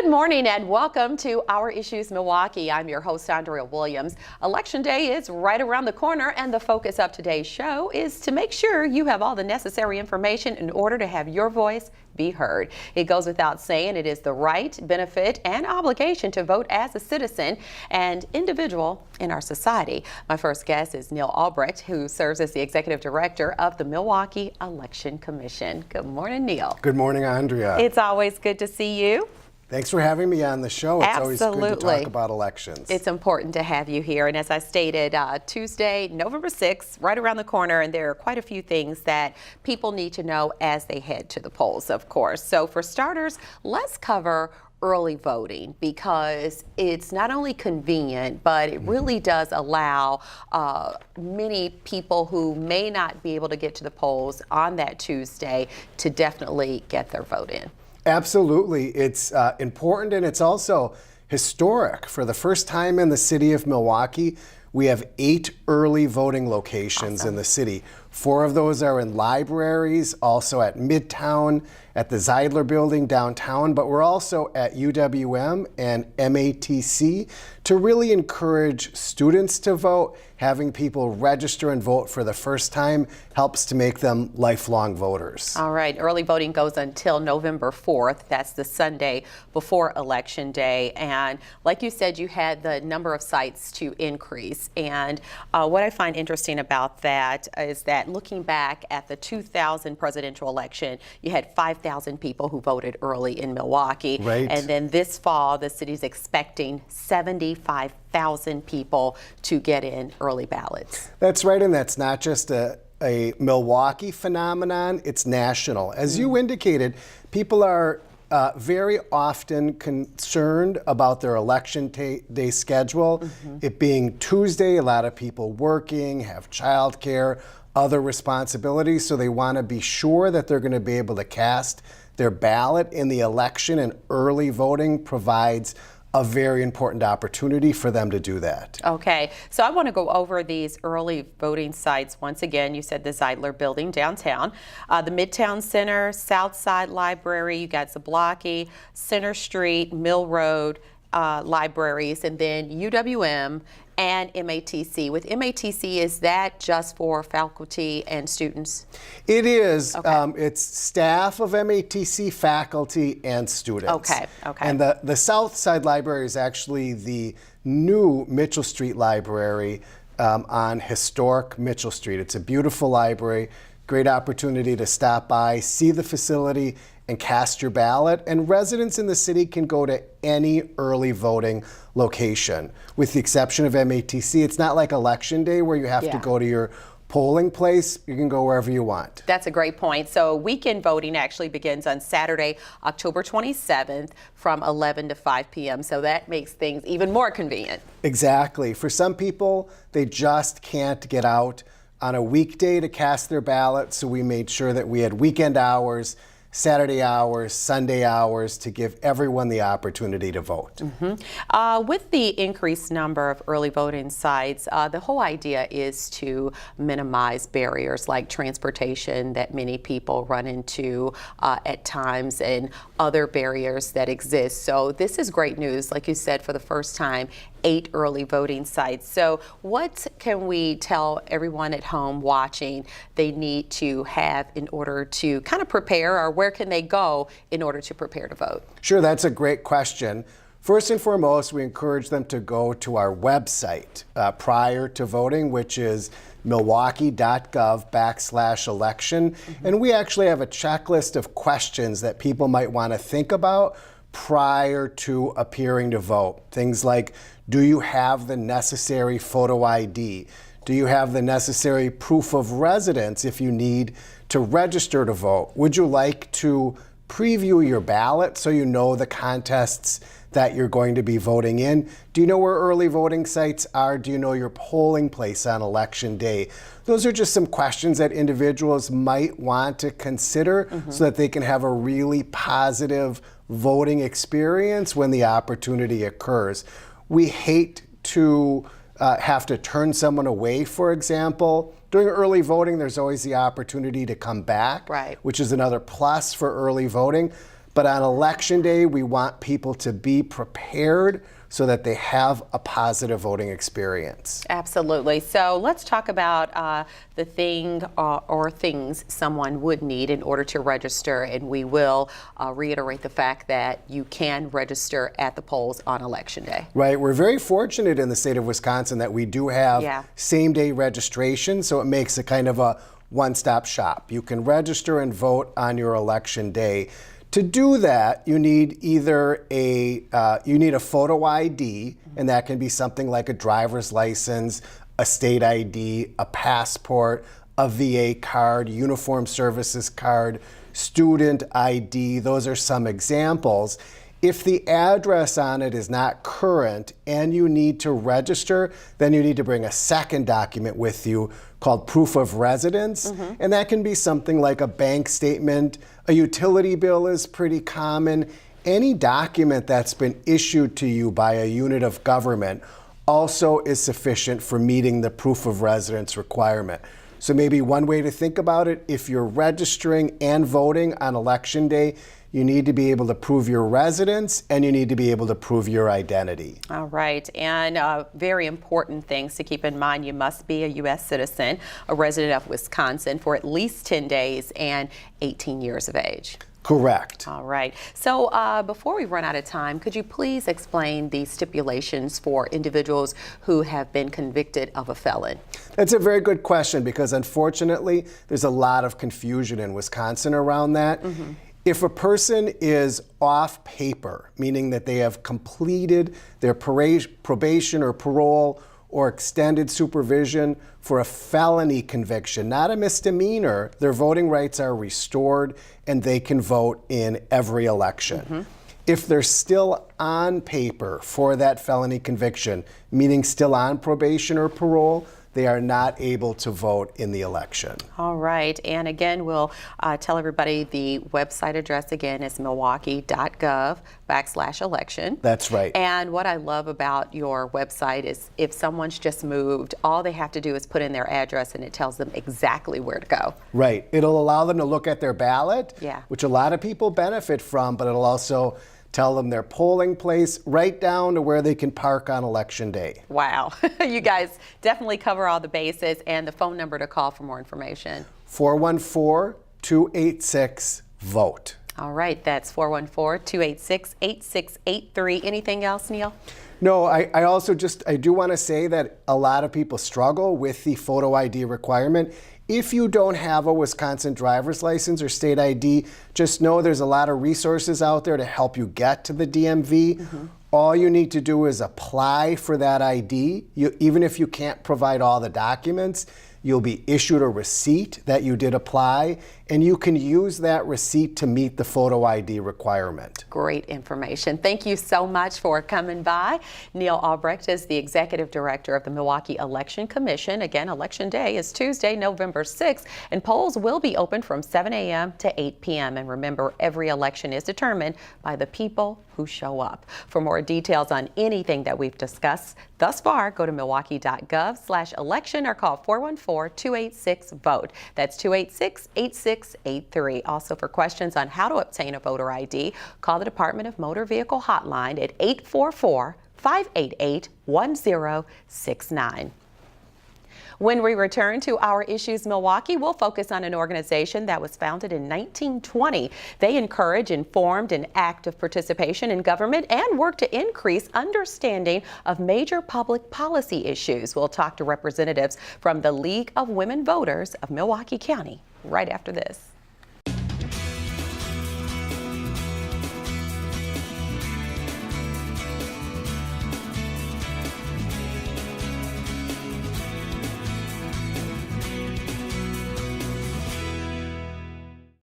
Good morning and welcome to Our Issues Milwaukee. I'm your host, Andrea Williams. Election Day is right around the corner, and the focus of today's show is to make sure you have all the necessary information in order to have your voice be heard. It goes without saying it is the right, benefit, and obligation to vote as a citizen and individual in our society. My first guest is Neil Albrecht, who serves as the Executive Director of the Milwaukee Election Commission. Good morning, Neil. Good morning, Andrea. It's always good to see you. Thanks for having me on the show. It's always good to talk about elections. It's important to have you here. And as I stated, Tuesday, November 6th, right around the corner, and there are quite a few things that people need to know as they head to the polls, of course. So for starters, let's cover early voting, because it's not only convenient, but it really does allow many people who may not be able to get to the polls on that Tuesday to definitely get their vote in. Absolutely. It's important, and it's also historic. For the first time in the city of Milwaukee, we have 8 early voting locations in the city. 4 of those are in libraries, also at Midtown, at the Zeidler Building downtown, but we're also at UWM and MATC to really encourage students to vote. Having people register and vote for the first time helps to make them lifelong voters. All right, early voting goes until November 4th. That's the Sunday before Election Day. And like you said, you had the number of sites to increase. And what I find interesting about that is that looking back at the 2000 presidential election, you had 5,000 people who voted early in Milwaukee. Right. And then this fall, the city's expecting 75,000 people to get in early ballots. That's right, and that's not just a Milwaukee phenomenon, it's national. As you indicated, people are very often concerned about their election day schedule. It being Tuesday, a lot of people working, have childcare, other responsibilities, so they want to be sure that they're going to be able to cast their ballot in the election, and early voting provides a very important opportunity for them to do that. Okay, so I want to go over these early voting sites once again. You said the Zeidler Building downtown, the Midtown Center, Southside Library, you got Zablocki, Center Street, Mill Road libraries, and then UWM and MATC. With MATC, is that just for faculty and students? It is. Okay. It's staff of MATC, faculty, and students. Okay, okay. And the South Side Library is actually the new Mitchell Street Library on historic Mitchell Street. It's a beautiful library, great opportunity to stop by, see the facility, and cast your ballot. And residents in the city can go to any early voting location. With the exception of MATC, it's not like Election Day where you have to go to your polling place. You can go wherever you want. That's a great point. So weekend voting actually begins on Saturday, October 27th from 11 to 5 p.m. So that makes things even more convenient. Exactly. For some people, they just can't get out on a weekday to cast their ballot. So we made sure that we had weekend hours, Saturday hours, Sunday hours to give everyone the opportunity to vote. With the increased number of early voting sites, the whole idea is to minimize barriers like transportation that many people run into at times, and other barriers that exist. So this is great news, like you said, for the first time, 8 early voting sites. So what can we tell everyone at home watching they need to have in order to kind of prepare, or where can they go in order to prepare to vote? Sure, that's a great question. First and foremost, we encourage them to go to our website prior to voting, which is milwaukee.gov/election. And we actually have a checklist of questions that people might want to think about prior to appearing to vote. Things like, do you have the necessary photo ID? Do you have the necessary proof of residence if you need to register to vote? Would you like to preview your ballot so you know the contests that you're going to be voting in? Do you know where early voting sites are? Do you know your polling place on Election Day? Those are just some questions that individuals might want to consider so that they can have a really positive voting experience when the opportunity occurs. We hate to have to turn someone away, for example. During early voting, there's always the opportunity to come back, right, which is another plus for early voting. But on election day, we want people to be prepared so that they have a positive voting experience. Absolutely. So let's talk about the thing or things someone would need in order to register, and we will reiterate the fact that you can register at the polls on election day. Right. We're very fortunate in the state of Wisconsin that we do have same-day registration, so it makes it kind of a one-stop shop. You can register and vote on your election day. To do that, you need either a photo ID, and that can be something like a driver's license, a state ID, a passport, a VA card, uniform services card, student ID. Those are some examples. If the address on it is not current and you need to register, then you need to bring a second document with you called proof of residence. And that can be something like a bank statement. A utility bill is pretty common. Any document that's been issued to you by a unit of government also is sufficient for meeting the proof of residence requirement. So maybe one way to think about it, if you're registering and voting on election day, you need to be able to prove your residence and you need to be able to prove your identity. All right. And very important things to keep in mind. You must be a U.S. citizen, a resident of Wisconsin for at least 10 days and 18 years of age. Correct. All right. So before we run out of time, could you please explain the stipulations for individuals who have been convicted of a felon? That's a very good question because unfortunately, there's a lot of confusion in Wisconsin around that. If a person is off paper, meaning that they have completed their probation or parole or extended supervision for a felony conviction, not a misdemeanor, their voting rights are restored and they can vote in every election. If they're still on paper for that felony conviction, meaning still on probation or parole, they are not able to vote in the election. All right. And again, we'll tell everybody the website address again is milwaukee.gov/election. That's right. And what I love about your website is if someone's just moved, all they have to do is put in their address and it tells them exactly where to go. Right. It'll allow them to look at their ballot, Yeah. which a lot of people benefit from, but it'll also tell them their polling place right down to where they can park on election day. Wow. You guys definitely cover all the bases, and the phone number to call for more information. 414-286-VOTE. All right. That's 414-286-8683. Anything else, Neil? No, I do want to say that a lot of people struggle with the photo ID requirement. If you don't have a Wisconsin driver's license or state ID, just know there's a lot of resources out there to help you get to the DMV. All you need to do is apply for that ID. Even if you can't provide all the documents, you'll be issued a receipt that you did apply, and you can use that receipt to meet the photo ID requirement. Great information. Thank you so much for coming by. Neil Albrecht is the Executive Director of the Milwaukee Election Commission. Again, Election Day is Tuesday, November 6th, and polls will be open from 7 a.m. to 8 p.m. And remember, every election is determined by the people who show up. For more details on anything that we've discussed thus far, go to milwaukee.gov/election or call 414-286-VOTE. That's 286-8683. Also, for questions on how to obtain a voter ID, call the Department of Motor Vehicle Hotline at 844-588-1069. When we return to Our Issues Milwaukee, we'll focus on an organization that was founded in 1920. They encourage informed and active participation in government and work to increase understanding of major public policy issues. We'll talk to representatives from the League of Women Voters of Milwaukee County right after this.